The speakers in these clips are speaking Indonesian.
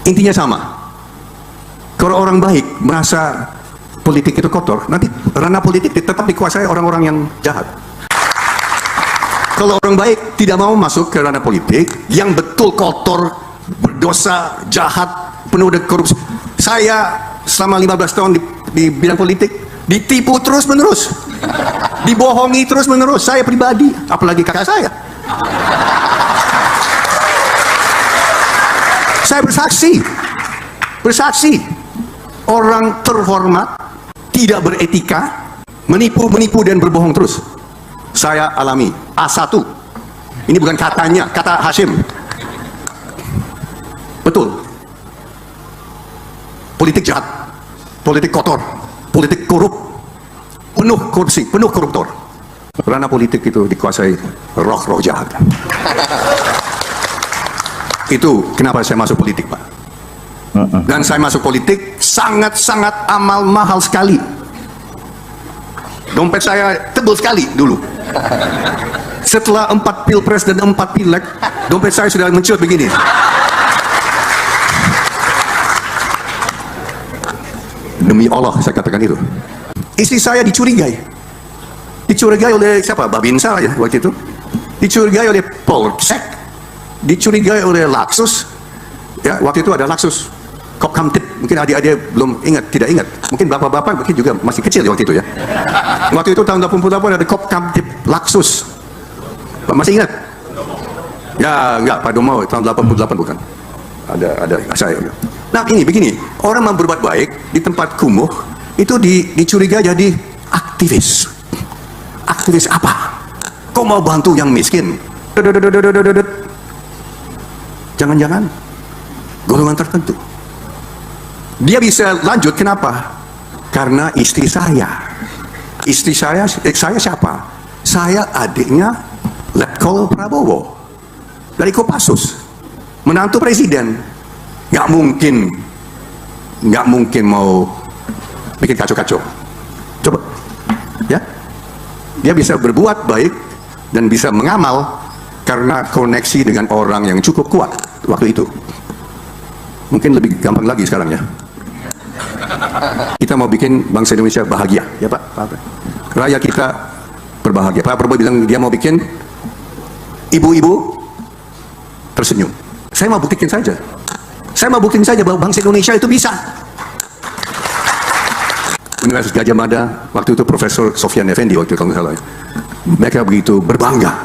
Intinya sama. Kalau orang baik merasa politik itu kotor, nanti ranah politik tetap dikuasai orang-orang yang jahat. Kalau orang baik tidak mau masuk ke ranah politik yang betul kotor, berdosa, jahat, penuh dengan korupsi. Saya selama 15 tahun di bidang politik ditipu terus-menerus, dibohongi terus-menerus. Saya pribadi, apalagi kakak saya. Saya bersaksi, orang terhormat tidak beretika, menipu dan berbohong terus. Saya alami A1. Ini bukan katanya, kata Hashim. Betul. Politik jahat, politik kotor, politik korup, penuh korupsi, penuh koruptor. Ranah politik itu dikuasai roh-roh jahat. Itu kenapa saya masuk politik, Pak. Dan saya masuk politik sangat-sangat amal mahal sekali. Dompet saya tebal sekali dulu. Setelah 4 pilpres dan 4 pileg, dompet saya sudah mencut begini. Demi Allah saya katakan itu. Istri saya dicurigai oleh siapa? Babinsa ya waktu itu. Dicurigai oleh Polsek, dicurigai oleh Laksus. Ya, waktu itu ada Laksus, Kopkamtib. Mungkin adik-adik belum ingat, tidak ingat. Mungkin bapak-bapak mungkin juga masih kecil ya waktu itu ya. Waktu itu tahun 88 ada Kopkamtib Laksus. Pak masih ingat? Ya, enggak, Pak Domo tahun 88 bukan. Ada saya. Nah, ini begini, orang yang berbuat baik di tempat kumuh itu dicurigai jadi aktivis. Aktivis apa? Kok mau bantu yang miskin? Jangan-jangan golongan tertentu. Dia bisa lanjut, kenapa? Karena istri saya. Saya siapa? Saya adiknya Letkol Prabowo dari Kopassus, menantu presiden. Nggak mungkin mau bikin kacau-kacau. Coba, ya, dia bisa berbuat baik dan bisa mengamal karena koneksi dengan orang yang cukup kuat waktu itu. Mungkin lebih gampang lagi sekarang ya. Kita mau bikin bangsa Indonesia bahagia, ya Pak. Rakyat kita berbahagia. Pak Prabowo bilang dia mau bikin ibu-ibu tersenyum. Saya mau buktikan saja. Bahwa bangsa Indonesia itu bisa. Universitas Gajah Mada, waktu itu Profesor Sofyan Effendi waktu itu kalau nggak salah. Mereka begitu berbangga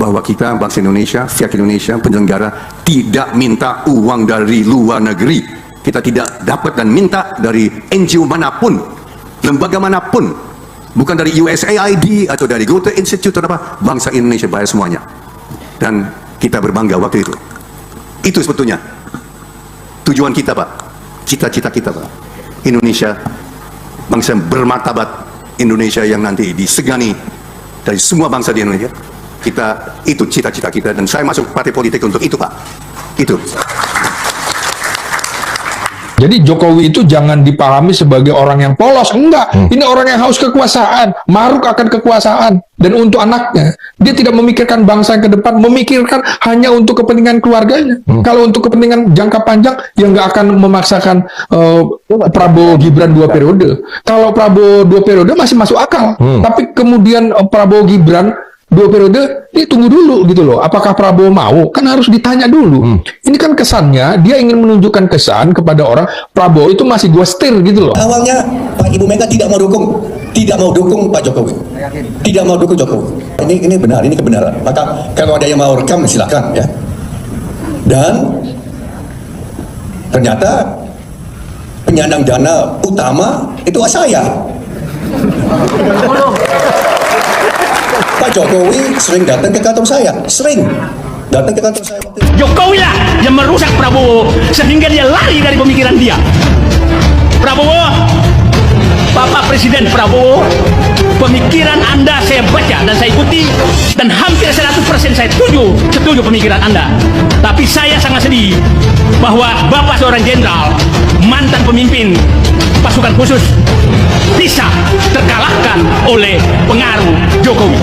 bahwa kita bangsa Indonesia, pihak Indonesia, penyelenggara tidak minta uang dari luar negeri. Kita tidak dapat dan minta dari NGO manapun, lembaga manapun, bukan dari USAID atau dari Goethe Institute atau apa. Bangsa Indonesia bayar semuanya, dan kita berbangga waktu itu. Itu sebetulnya tujuan kita, Pak. Cita-cita kita, Pak. Indonesia, bangsa yang bermartabat, Indonesia yang nanti disegani dari semua bangsa di Indonesia. Itu cita-cita kita, dan saya masuk partai politik untuk itu, Pak. Itu. Jadi Jokowi itu jangan dipahami sebagai orang yang polos, enggak. Ini orang yang haus kekuasaan, maruk akan kekuasaan, dan untuk anaknya. Dia tidak memikirkan bangsa yang ke depan, memikirkan hanya untuk kepentingan keluarganya. Kalau untuk kepentingan jangka panjang, ya nggak akan memaksakan Prabowo Gibran 2 periode. Kalau Prabowo 2 periode masih masuk akal, tapi kemudian Prabowo Gibran 2 periode, ini tunggu dulu gitu loh. Apakah Prabowo mau? Kan harus ditanya dulu. Ini kan kesannya dia ingin menunjukkan kesan kepada orang Prabowo itu masih gua setir gitu loh. Awalnya Pak Ibu Mega tidak mau dukung Pak Jokowi, tidak mau dukung Jokowi. Ini benar, ini kebenaran. Maka kalau ada yang mau rekam silakan ya. Dan ternyata penyandang dana utama itu saya. Pak Jokowi sering datang ke kantor saya, Jokowi lah yang merusak Prabowo sehingga dia lari dari pemikiran dia. Prabowo, Bapak Presiden Prabowo, pemikiran Anda saya baca dan saya ikuti, dan hampir 100% saya setuju pemikiran Anda. Tapi saya sangat sedih bahwa Bapak seorang jenderal, mantan pemimpin pasukan khusus, bisa terkalahkan oleh pengaruh Jokowi.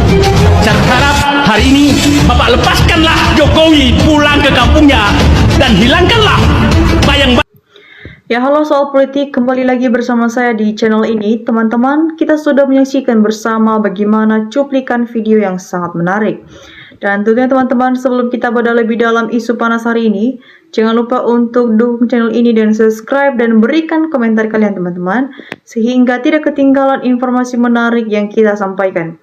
Saya harap hari ini Bapak lepaskanlah Jokowi pulang ke kampungnya dan hilangkanlah bayang Ya, halo Soal Politik, kembali lagi bersama saya di channel ini. Teman-teman, kita sudah menyaksikan bersama bagaimana cuplikan video yang sangat menarik. Dan tentunya teman-teman, sebelum kita bedah lebih dalam isu panas hari ini, jangan lupa untuk dukung channel ini dan subscribe dan berikan komentar kalian teman-teman, sehingga tidak ketinggalan informasi menarik yang kita sampaikan.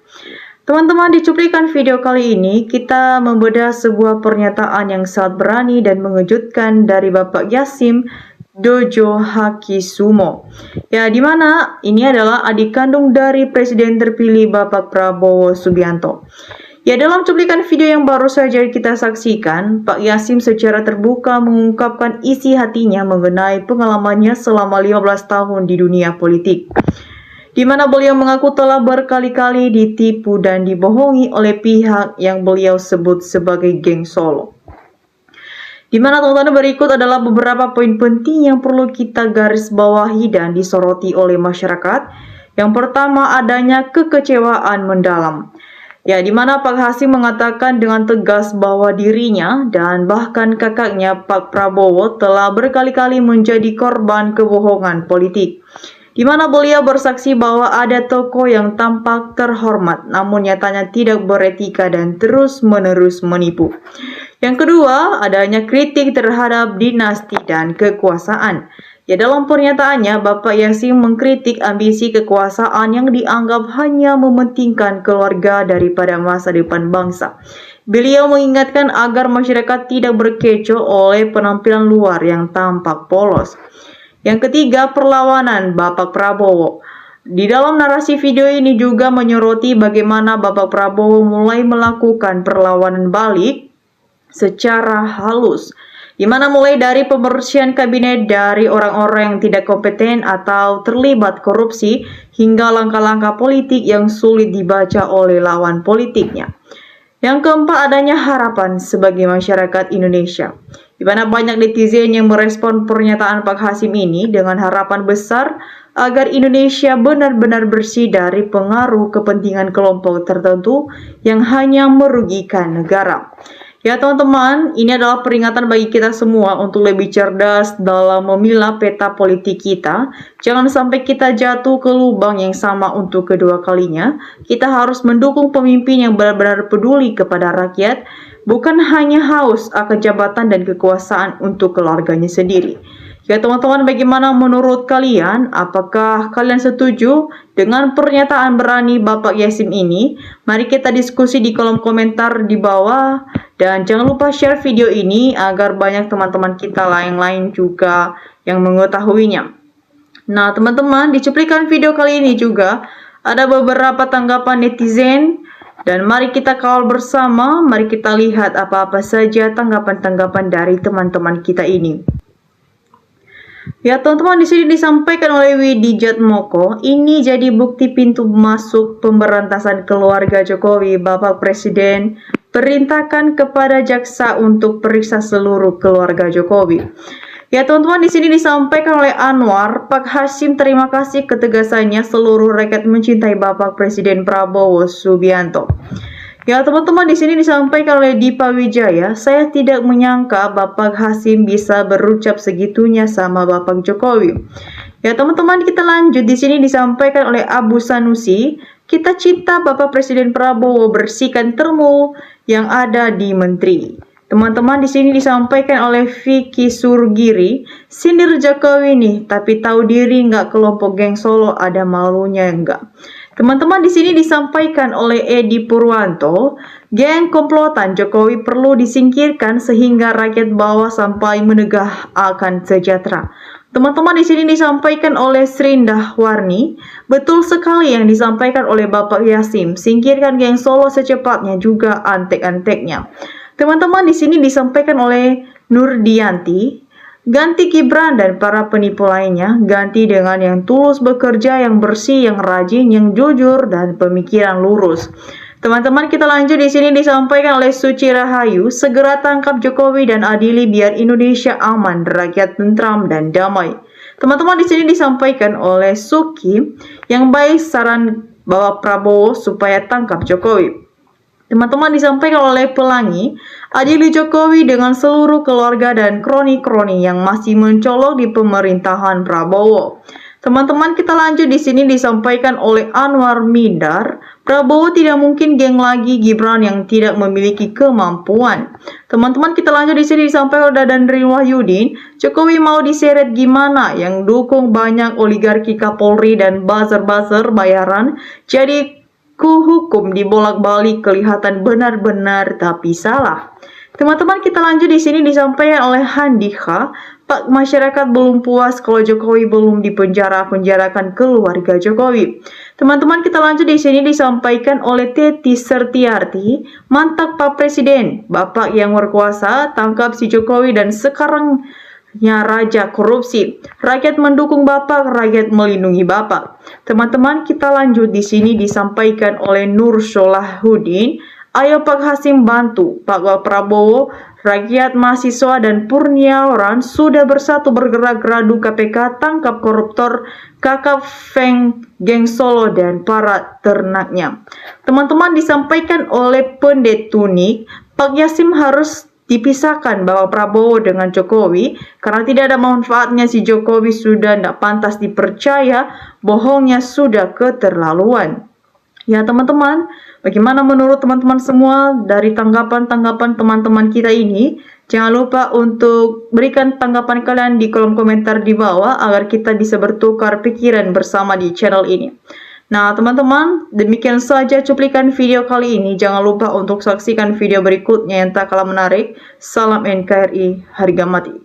Teman-teman, di cuplikan video kali ini, kita membedah sebuah pernyataan yang sangat berani dan mengejutkan dari Bapak Yassim Dojo Hakisumo. Ya, di mana ini adalah adik kandung dari Presiden terpilih Bapak Prabowo Subianto. Ya, dalam cuplikan video yang baru saja kita saksikan, Pak Yassim secara terbuka mengungkapkan isi hatinya mengenai pengalamannya selama 15 tahun di dunia politik, di mana beliau mengaku telah berkali-kali ditipu dan dibohongi oleh pihak yang beliau sebut sebagai geng Solo. Di mana teman-teman berikut adalah beberapa poin penting yang perlu kita garis bawahi dan disoroti oleh masyarakat. Yang pertama, adanya kekecewaan mendalam. Ya, di mana Pak Yassim mengatakan dengan tegas bahwa dirinya dan bahkan kakaknya Pak Prabowo telah berkali-kali menjadi korban kebohongan politik. Di mana beliau bersaksi bahwa ada tokoh yang tampak terhormat namun nyatanya tidak beretika dan terus-menerus menipu. Yang kedua, adanya kritik terhadap dinasti dan kekuasaan. Ya, dalam pernyataannya, Bapak Yassim mengkritik ambisi kekuasaan yang dianggap hanya mementingkan keluarga daripada masa depan bangsa. Beliau mengingatkan agar masyarakat tidak berkecoh oleh penampilan luar yang tampak polos. Yang ketiga, perlawanan Bapak Prabowo. Di dalam narasi video ini juga menyoroti bagaimana Bapak Prabowo mulai melakukan perlawanan balik secara halus, di mana mulai dari pembersihan kabinet dari orang-orang yang tidak kompeten atau terlibat korupsi hingga langkah-langkah politik yang sulit dibaca oleh lawan politiknya. Yang keempat, adanya harapan sebagai masyarakat Indonesia, di mana banyak netizen yang merespon pernyataan Pak Yassim ini dengan harapan besar agar Indonesia benar-benar bersih dari pengaruh kepentingan kelompok tertentu yang hanya merugikan negara. Ya teman-teman, ini adalah peringatan bagi kita semua untuk lebih cerdas dalam memilah peta politik kita. Jangan sampai kita jatuh ke lubang yang sama untuk kedua kalinya. Kita harus mendukung pemimpin yang benar-benar peduli kepada rakyat, bukan hanya haus akan jabatan dan kekuasaan untuk keluarganya sendiri. Ya teman-teman, bagaimana menurut kalian? Apakah kalian setuju dengan pernyataan berani Bapak Yassim ini? Mari kita diskusi di kolom komentar di bawah. Dan jangan lupa share video ini agar banyak teman-teman kita lain-lain juga yang mengetahuinya. Nah teman-teman, di cuplikan video kali ini juga ada beberapa tanggapan netizen. Dan mari kita kawal bersama, mari kita lihat apa-apa saja tanggapan-tanggapan dari teman-teman kita ini. Ya teman-teman, di sini disampaikan oleh Widijat Moko, ini jadi bukti pintu masuk pemberantasan keluarga Jokowi. Bapak Presiden perintahkan kepada jaksa untuk periksa seluruh keluarga Jokowi. Ya teman-teman, di sini disampaikan oleh Anwar, Pak Yassim terima kasih ketegasannya, seluruh rakyat mencintai Bapak Presiden Prabowo Subianto. Ya teman-teman, di sini disampaikan oleh Dipa Wijaya, saya tidak menyangka Bapak Yassim bisa berucap segitunya sama Bapak Jokowi. Ya teman-teman, kita lanjut. Di sini disampaikan oleh Abu Sanusi, kita cinta Bapak Presiden Prabowo, bersihkan termo yang ada di menteri. Teman-teman, di sini disampaikan oleh Vicky Surgiri, sindir Jokowi nih, tapi tahu diri nggak kelompok geng Solo ada malunya enggak. Teman-teman, di sini disampaikan oleh Edi Purwanto, geng komplotan Jokowi perlu disingkirkan sehingga rakyat bawah sampai menegah akan sejahtera. Teman-teman, di sini disampaikan oleh Srindah Warni, betul sekali yang disampaikan oleh Bapak Yassim, singkirkan geng Solo secepatnya juga antek-anteknya. Teman-teman, di sini disampaikan oleh Nurdianti, ganti Gibran dan para penipu lainnya, ganti dengan yang tulus bekerja, yang bersih, yang rajin, yang jujur, dan pemikiran lurus. Teman-teman, kita lanjut. Di sini disampaikan oleh Suci Rahayu, segera tangkap Jokowi dan adili biar Indonesia aman, rakyat tentram dan damai. Teman-teman, di sini disampaikan oleh Suki, yang baik saran Bapak Prabowo supaya tangkap Jokowi. Teman-teman, disampaikan oleh Pelangi, adili Jokowi dengan seluruh keluarga dan kroni-kroni yang masih mencolok di pemerintahan Prabowo. Teman-teman, kita lanjut di sini disampaikan oleh Anwar Midar, Prabowo tidak mungkin geng lagi Gibran yang tidak memiliki kemampuan. Teman-teman, kita lanjut di sini disampaikan oleh Dandri Wahyudin, Jokowi mau diseret gimana? Yang dukung banyak oligarki Kapolri dan buzzer-buzzer bayaran, jadi hukum dibolak-balik kelihatan benar-benar tapi salah. Teman-teman, kita lanjut di sini disampaikan oleh Handika, Pak, masyarakat belum puas kalau Jokowi belum dipenjarakan keluarga Jokowi. Teman-teman, kita lanjut di sini disampaikan oleh Teti Sertiarti, mantap Pak Presiden, Bapak yang berkuasa, tangkap si Jokowi dan sekarang raja korupsi. Rakyat mendukung Bapak, rakyat melindungi Bapak. Teman-teman, kita lanjut di sini disampaikan oleh Nur Solahuddin. Ayo Pak Hasim bantu Pak Prabowo, rakyat, mahasiswa dan Purniawan sudah bersatu bergerak geradu KPK tangkap koruptor, kakak Feng, geng Solo dan para ternaknya. Teman-teman, disampaikan oleh Pendeta Tunik, Pak Yasim harus dipisahkan bahwa Prabowo dengan Jokowi karena tidak ada manfaatnya, si Jokowi sudah tidak pantas dipercaya, bohongnya sudah keterlaluan. Ya teman-teman, bagaimana menurut teman-teman semua dari tanggapan-tanggapan teman-teman kita ini? Jangan lupa untuk berikan tanggapan kalian di kolom komentar di bawah agar kita bisa bertukar pikiran bersama di channel ini. Nah teman-teman, demikian saja cuplikan video kali ini. Jangan lupa untuk saksikan video berikutnya yang tak kalah menarik. Salam NKRI, harga mati.